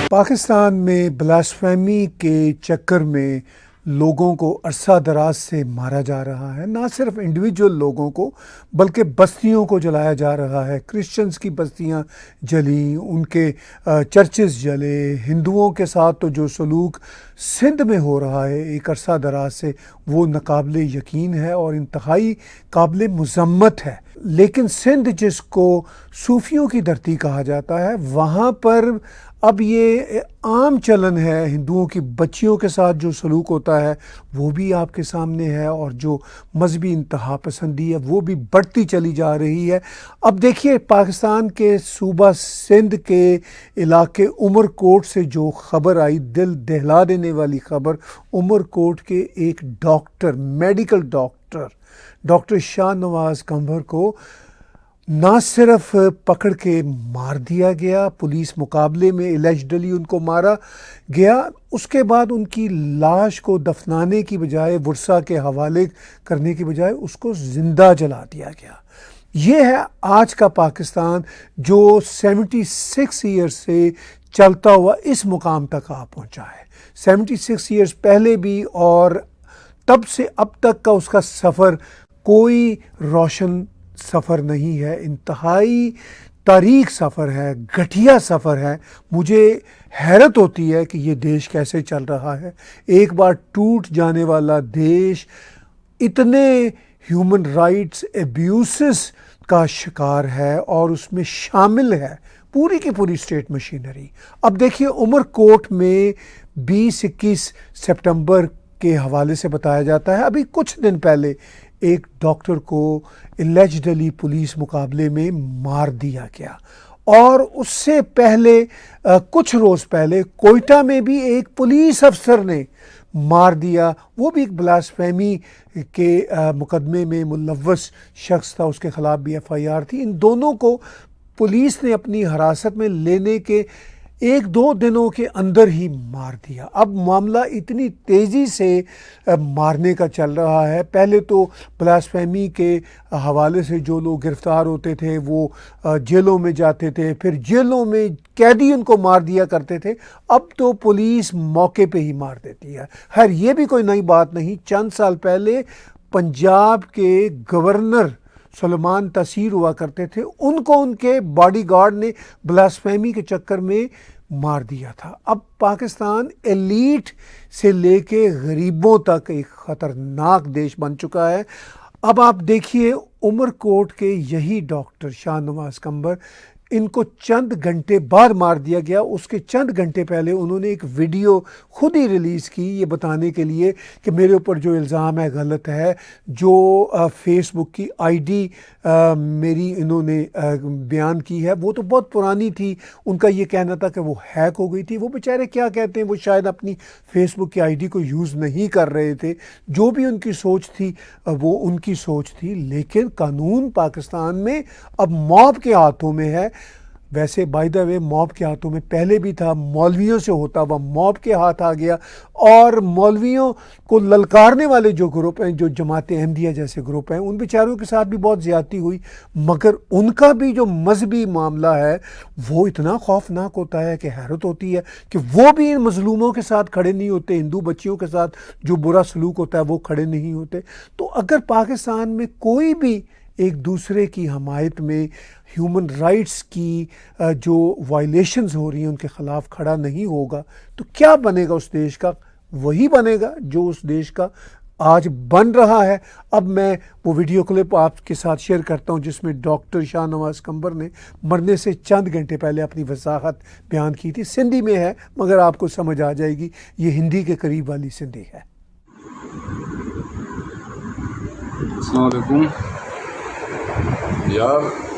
پاکستان میں بلاسفیمی کے چکر میں لوگوں کو عرصہ دراز سے مارا جا رہا ہے، نہ صرف انڈیویجول لوگوں کو بلکہ بستیوں کو جلایا جا رہا ہے۔ کرسچنز کی بستیاں جلیں، ان کے چرچز جلے، ہندوؤں کے ساتھ تو جو سلوک سندھ میں ہو رہا ہے ایک عرصہ دراز سے، وہ ناقابل یقین ہے اور انتہائی قابل مذمت ہے۔ لیکن سندھ جس کو صوفیوں کی دھرتی کہا جاتا ہے، وہاں پر اب یہ عام چلن ہے، ہندوؤں کی بچیوں کے ساتھ جو سلوک ہوتا ہے وہ بھی آپ کے سامنے ہے، اور جو مذہبی انتہا پسندی ہے وہ بھی بڑھتی چلی جا رہی ہے۔ اب دیکھیے پاکستان کے صوبہ سندھ کے علاقے عمر کوٹ سے جو خبر آئی، دل دہلا دینے والی خبر، عمر کوٹ کے ایک doctor, medical doctor Shah Nawaz Qambar کو نہ صرف پکڑ کے مار دیا گیا، پولیس مقابلے میں الیجڈلی ان کو مارا گیا، اس کے بعد ان کی لاش کو دفنانے کی بجائے، ورثہ کے حوالے کرنے کی بجائے اس کو زندہ جلا دیا گیا۔ یہ ہے آج کا پاکستان جو 76 ایئرز سے چلتا ہوا اس مقام تک آ پہنچا ہے۔ 76 ایئرز پہلے بھی اور تب سے اب تک کا اس کا سفر کوئی روشن سفر نہیں ہے، انتہائی تاریک سفر ہے، گھٹیا سفر ہے۔ مجھے حیرت ہوتی ہے کہ یہ دیش کیسے چل رہا ہے۔ ایک بار ٹوٹ جانے والا دیش اتنے ہیومن رائٹس ایبیوسز کا شکار ہے، اور اس میں شامل ہے پوری کی پوری اسٹیٹ مشینری۔ اب دیکھیے عمر کوٹ میں 20-21 سپٹمبر کے حوالے سے بتایا جاتا ہے، ابھی کچھ دن پہلے ایک ڈاکٹر کو الیجڈلی پولیس مقابلے میں مار دیا گیا، اور اس سے پہلے کچھ روز پہلے کوئٹہ میں بھی ایک پولیس افسر نے مار دیا، وہ بھی ایک بلاسفیمی کے مقدمے میں ملوث شخص تھا، اس کے خلاف بھی FIR تھی۔ ان دونوں کو پولیس نے اپنی حراست میں لینے کے 1-2 دنوں کے اندر ہی مار دیا۔ اب معاملہ اتنی تیزی سے مارنے کا چل رہا ہے، پہلے تو بلاسفیمی کے حوالے سے جو لوگ گرفتار ہوتے تھے وہ جیلوں میں جاتے تھے، پھر جیلوں میں قیدی ان کو مار دیا کرتے تھے، اب تو پولیس موقع پہ ہی مار دیتی ہے۔ خیر یہ بھی کوئی نئی بات نہیں، چند سال پہلے پنجاب کے گورنر سلیمان تاثیر ہوا کرتے تھے، ان کو ان کے باڈی گارڈ نے بلاسفیمی کے چکر میں مار دیا تھا۔ اب پاکستان ایلیٹ سے لے کے غریبوں تک ایک خطرناک دیش بن چکا ہے۔ اب آپ دیکھیے عمر کوٹ کے یہی ڈاکٹر شاہ نواز قمبر، ان کو چند گھنٹے بعد مار دیا گیا، اس کے چند گھنٹے پہلے انہوں نے ایک ویڈیو خود ہی ریلیز کی، یہ بتانے کے لیے کہ میرے اوپر جو الزام ہے غلط ہے۔ جو فیس بک کی ID میری انہوں نے بیان کی ہے وہ تو بہت پرانی تھی، ان کا یہ کہنا تھا کہ وہ ہیک ہو گئی تھی۔ وہ بیچارے کیا کہتے ہیں، وہ شاید اپنی فیس بک کی ID کو یوز نہیں کر رہے تھے، جو بھی ان کی سوچ تھی وہ ان کی سوچ تھی، لیکن قانون پاکستان میں اب موب کے ہاتھوں میں ہے۔ ویسے بائی دا وے موب کے ہاتھوں میں پہلے بھی تھا، مولویوں سے ہوتا ہوا موب کے ہاتھ آ گیا، اور مولویوں کو للکارنے والے جو گروپ ہیں، جو جماعت احمدیہ جیسے گروپ ہیں، ان بیچاروں کے ساتھ بھی بہت زیادتی ہوئی، مگر ان کا بھی جو مذہبی معاملہ ہے وہ اتنا خوفناک ہوتا ہے کہ حیرت ہوتی ہے کہ وہ بھی ان مظلوموں کے ساتھ کھڑے نہیں ہوتے، ہندو بچیوں کے ساتھ جو برا سلوک ہوتا ہے وہ کھڑے نہیں ہوتے۔ تو اگر پاکستان میں کوئی بھی ایک دوسرے کی حمایت میں ہیومن رائٹس کی جو وائلیشنز ہو رہی ہیں ان کے خلاف کھڑا نہیں ہوگا تو کیا بنے گا اس دیش کا؟ وہی بنے گا جو اس دیش کا آج بن رہا ہے۔ اب میں وہ ویڈیو کلپ آپ کے ساتھ شیئر کرتا ہوں جس میں ڈاکٹر شاہ نواز قمبر نے مرنے سے چند گھنٹے پہلے اپنی وضاحت بیان کی تھی۔ سندھی میں ہے مگر آپ کو سمجھ آ جائے گی، یہ ہندی کے قریب والی سندھی ہے۔ السلام علیکم یار،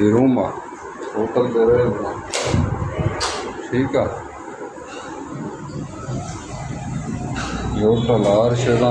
یہ روم ہے ہوٹل پہ رہے گا ٹھیک ہے یہ ہوٹل ہر شے تاں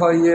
FIA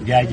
DIG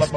SP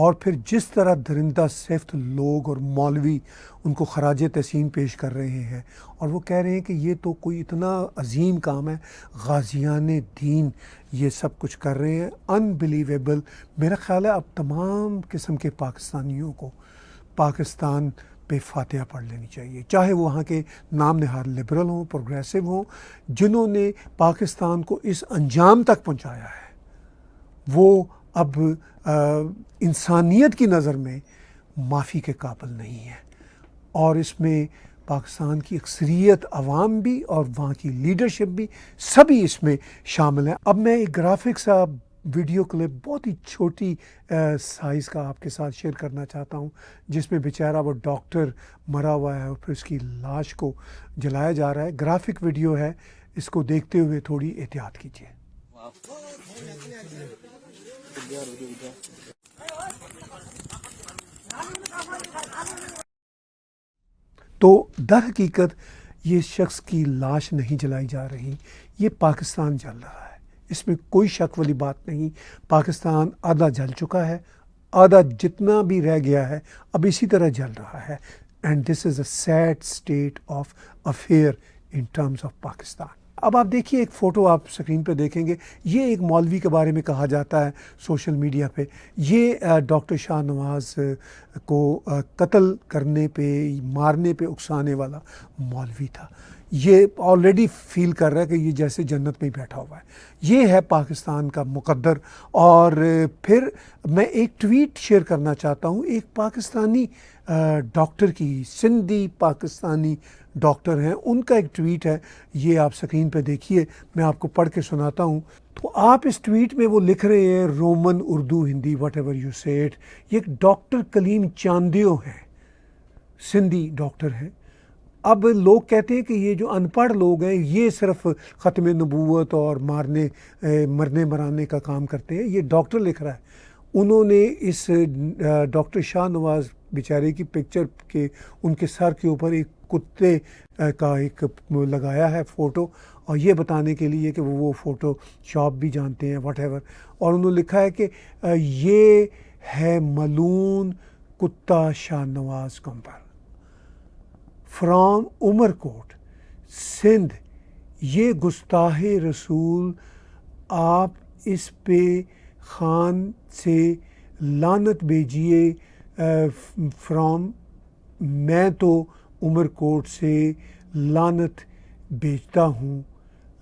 اور پھر جس طرح درندہ صفت لوگ اور مولوی ان کو خراج تحسین پیش کر رہے ہیں اور وہ کہہ رہے ہیں کہ یہ تو کوئی اتنا عظیم کام ہے، غازیان دین یہ سب کچھ کر رہے ہیں، انبلیویبل۔ میرا خیال ہے اب تمام قسم کے پاکستانیوں کو پاکستان پہ فاتحہ پڑھ لینی چاہیے، چاہے وہاں کے نام نہاد لبرل ہوں، پروگریسو ہوں، جنہوں نے پاکستان کو اس انجام تک پہنچایا ہے، وہ اب انسانیت کی نظر میں معافی کے قابل نہیں ہے، اور اس میں پاکستان کی اکثریت عوام بھی اور وہاں کی لیڈرشپ بھی سبھی اس میں شامل ہیں۔ اب میں ایک گرافک سا ویڈیو کلپ بہت ہی چھوٹی سائز کا آپ کے ساتھ شیئر کرنا چاہتا ہوں، جس میں بیچارہ وہ ڈاکٹر مرا ہوا ہے اور پھر اس کی لاش کو جلایا جا رہا ہے۔ گرافک ویڈیو ہے، اس کو دیکھتے ہوئے تھوڑی احتیاط کیجیے۔ تو در حقیقت یہ شخص کی لاش نہیں جلائی جا رہی، یہ پاکستان جل رہا ہے، اس میں کوئی شک والی بات نہیں۔ پاکستان آدھا جل چکا ہے، آدھا جتنا بھی رہ گیا ہے اب اسی طرح جل رہا ہے، and this is a sad state of affair in terms of Pakistan. اب آپ دیکھیے ایک فوٹو آپ اسکرین پہ دیکھیں گے، یہ ایک مولوی کے بارے میں کہا جاتا ہے سوشل میڈیا پہ، یہ ڈاکٹر شاہ نواز کو قتل کرنے پہ مارنے پہ اکسانے والا مولوی تھا۔ یہ آلریڈی فیل کر رہا ہے کہ یہ جیسے جنت میں ہی بیٹھا ہوا ہے۔ یہ ہے پاکستان کا مقدر۔ اور پھر میں ایک ٹویٹ شیئر کرنا چاہتا ہوں، ایک پاکستانی ڈاکٹر کی، سندھی پاکستانی ڈاکٹر ہیں، ان کا ایک ٹویٹ ہے، یہ آپ سکرین پہ دیکھیے، میں آپ کو پڑھ کے سناتا ہوں۔ تو آپ اس ٹویٹ میں وہ لکھ رہے ہیں Roman, Urdu, Hindi, what ever you سے اٹ۔ یہ ایک ڈاکٹر کلیم چاندیو ہیں، سندھی ڈاکٹر ہیں۔ اب لوگ کہتے ہیں کہ یہ جو ان پڑھ لوگ ہیں یہ صرف ختم نبوت اور مرنے مرانے کا کام کرتے ہیں، یہ ڈاکٹر لکھ رہا ہے۔ انہوں نے اس ڈاکٹر شاہ نواز بیچارے کی پکچر کے ان کے سر کے اوپر ایک کتے کا ایک لگایا ہے فوٹو، اور یہ بتانے کے لیے کہ وہ فوٹو شاپ بھی جانتے ہیں واٹ ایور، اور انہوں نے لکھا ہے کہ یہ ہے ملعون کتا شاہ نواز کمپر فرام عمر کوٹ سندھ، یہ گستاخ رسول، آپ اس پہ خان سے لعنت بھیجیے فرام، میں تو عمر کوٹ سے لعنت بھیجتا ہوں،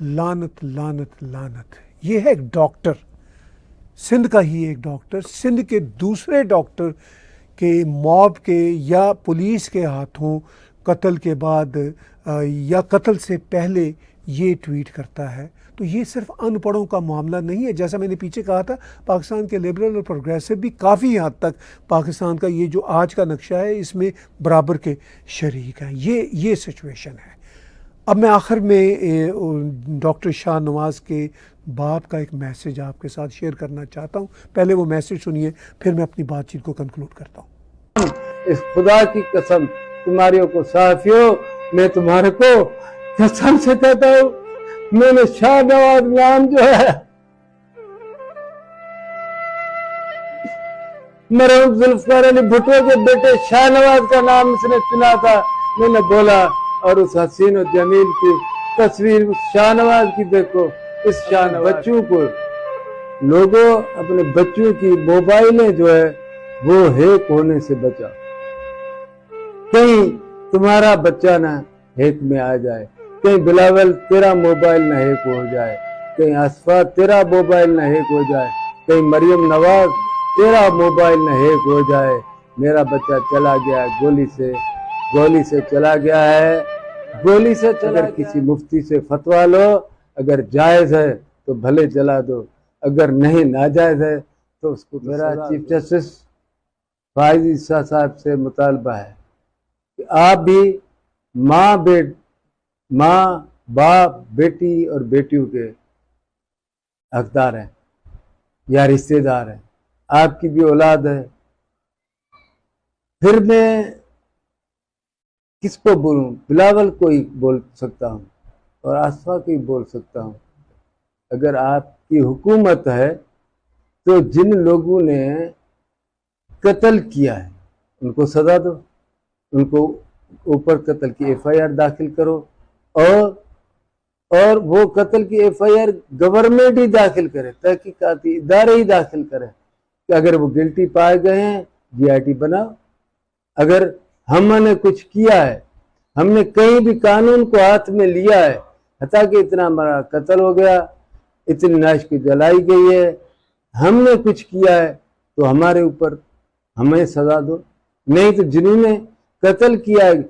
لعنت لعنت لعنت۔ یہ ہے ایک ڈاکٹر، سندھ کا ہی ایک ڈاکٹر، سندھ کے دوسرے ڈاکٹر کے موب کے یا پولیس کے ہاتھوں قتل کے بعد یا قتل سے پہلے یہ ٹویٹ کرتا ہے۔ تو یہ صرف ان پڑھوں کا معاملہ نہیں ہے، جیسا میں نے پیچھے کہا تھا، پاکستان کے لبرل اور پروگریسو بھی کافی حد تک پاکستان کا یہ جو آج کا نقشہ ہے اس میں برابر کے شریک ہیں۔ یہ سچویشن ہے۔ اب میں آخر میں ڈاکٹر شاہ نواز کے باپ کا ایک میسیج آپ کے ساتھ شیئر کرنا چاہتا ہوں، پہلے وہ میسیج سنیے پھر میں اپنی بات چیت کو کنکلوڈ کرتا ہوں۔ اس خدا کی قسم تمہاریوں کو صحافیوں، میں تمہارے کو قسم سے کہتا ہوں، میں نے شاہ نواز نام جو ہے مرحوم ذوالفقار علی بھٹو کے بیٹے شاہ نواز کا نام اس نے چنا تھا، میں نے بولا، اور اس حسین و جمیل کی تصویر شاہ نواز کی دیکھو، اس شاہ نواز بچوں کو، لوگوں اپنے بچوں کی موبائلیں جو ہے وہ ہیک ہونے سے بچا، کہیں تمہارا بچہ نہ ہیک میں آ جائے، کہیں بلاول تیرا موبائل نہ ہیک ہو جائے، کہیں اسفا تیرا موبائل نہ ہیک ہو جائے، کہیں مریم نواز تیرا موبائل نہ ہیک ہو جائے۔ میرا بچہ چلا گیا گولی سے چلا گیا ہے، گولی سے چلا گیا۔ اگر کسی مفتی سے فتویٰ لو، اگر جائز ہے تو بھلے جلا دو، اگر نہیں ناجائز ہے تو اس کو میرا چیف جسٹس فائز عیسیٰ صاحب سے مطالبہ ہے کہ آپ بھی ماں باپ بیٹی اور بیٹیوں کے حقدار ہیں یا رشتے دار ہیں، آپ کی بھی اولاد ہے، پھر میں کس کو بولوں؟ بلاول کو ہی بول سکتا ہوں اور آصفا کو ہی بول سکتا ہوں۔ اگر آپ کی حکومت ہے تو جن لوگوں نے قتل کیا ہے ان کو سزا دو, ان کو اوپر قتل کی FIR داخل کرو, اور وہ قتل کی FIR گورنمنٹ ہی داخل کرے, تحقیقاتی ادارے ہی داخل کرے کہ اگر وہ گلٹی پائے گئے ہیں GIT بناؤ. اگر ہم نے کچھ کیا ہے, ہم نے کہیں بھی قانون کو ہاتھ میں لیا ہے, حتیٰ کہ اتنا ہمارا قتل ہو گیا, اتنی نعش کی جلائی گئی ہے, ہم نے کچھ کیا ہے تو ہمارے اوپر ہمیں سزا دو. نہیں تو جنہوں نے قتل کیا ہے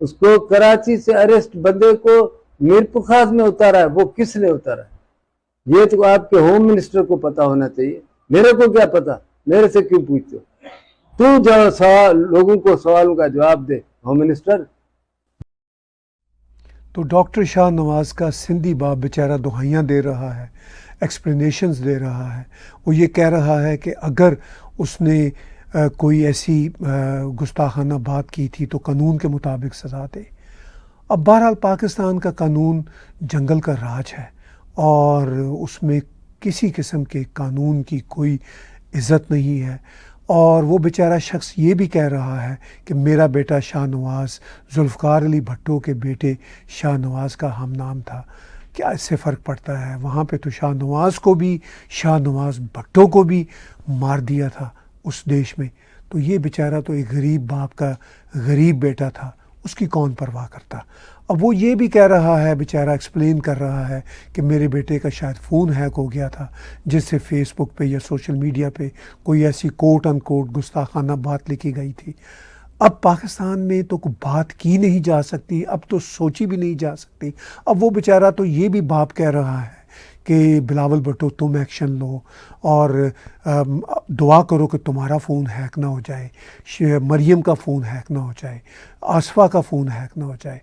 اس کو کراچی سے اریسٹ بندے کو میر پخاس میں اتارا ہے, وہ کس نے اتارا ہے؟ یہ تو آپ کے ہوم منسٹر کو پتا ہونا چاہیے, میرے کو کیا پتا, میرے سے کیوں پوچھتے ہو؟ تو جو سوال لوگوں کو سوالوں کا جواب دے ہوم منسٹر. تو ڈاکٹر شاہ نواز کا سندھی باپ بیچارہ دہائیاں دے رہا ہے, ایکسپلینیشنز دے رہا ہے. وہ یہ کہہ رہا ہے کہ اگر اس نے کوئی ایسی گستاخانہ بات کی تھی تو قانون کے مطابق سزا دے. اب بہرحال پاکستان کا قانون جنگل کا راج ہے اور اس میں کسی قسم کے قانون کی کوئی عزت نہیں ہے. اور وہ بیچارہ شخص یہ بھی کہہ رہا ہے کہ میرا بیٹا شاہ نواز ذوالفقار علی بھٹو کے بیٹے شاہ نواز کا ہم نام تھا. کیا اس سے فرق پڑتا ہے؟ وہاں پہ تو شاہ نواز کو بھی شاہ نواز بھٹو کو بھی مار دیا تھا اس دیش میں. تو یہ بیچارہ تو ایک غریب باپ کا غریب بیٹا تھا, اس کی کون پرواہ کرتا. اب وہ یہ بھی کہہ رہا ہے, بیچارہ ایکسپلین کر رہا ہے کہ میرے بیٹے کا شاید فون ہیک ہو گیا تھا جس سے فیس بک پہ یا سوشل میڈیا پہ کوئی ایسی کوٹ ان کوٹ گستاخانہ بات لکھی گئی تھی. اب پاکستان میں تو کوئی بات کی نہیں جا سکتی, اب تو سوچی بھی نہیں جا سکتی. اب وہ بیچارہ تو یہ بھی باپ کہہ رہا ہے کہ بلاول بھٹو تم ایکشن لو اور دعا کرو کہ تمہارا فون ہیک نہ ہو جائے, مریم کا فون ہیک نہ ہو جائے, آصفہ کا فون ہیک نہ ہو جائے.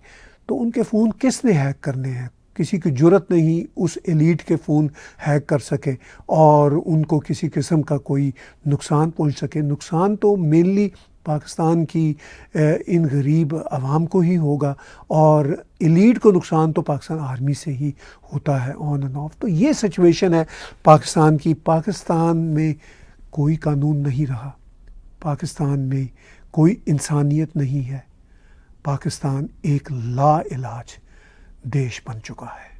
تو ان کے فون کس نے ہیک کرنے ہیں؟ کسی کی جرت نہیں اس ایلیٹ کے فون ہیک کر سکے اور ان کو کسی قسم کا کوئی نقصان پہنچ سکے. نقصان تو مینلی پاکستان کی ان غریب عوام کو ہی ہوگا اور ایلیٹ کو نقصان تو پاکستان آرمی سے ہی ہوتا ہے آن اینڈ آف. تو یہ سچویشن ہے پاکستان کی. پاکستان میں کوئی قانون نہیں رہا, پاکستان میں کوئی انسانیت نہیں ہے, پاکستان ایک لا علاج دیش بن چکا ہے.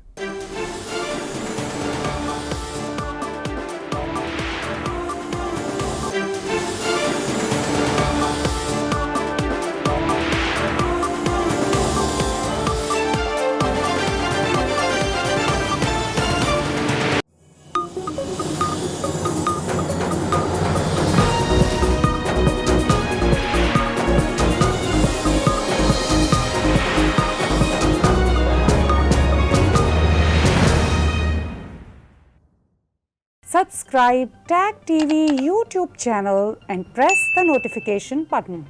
Subscribe TAG TV YouTube channel and press the notification button.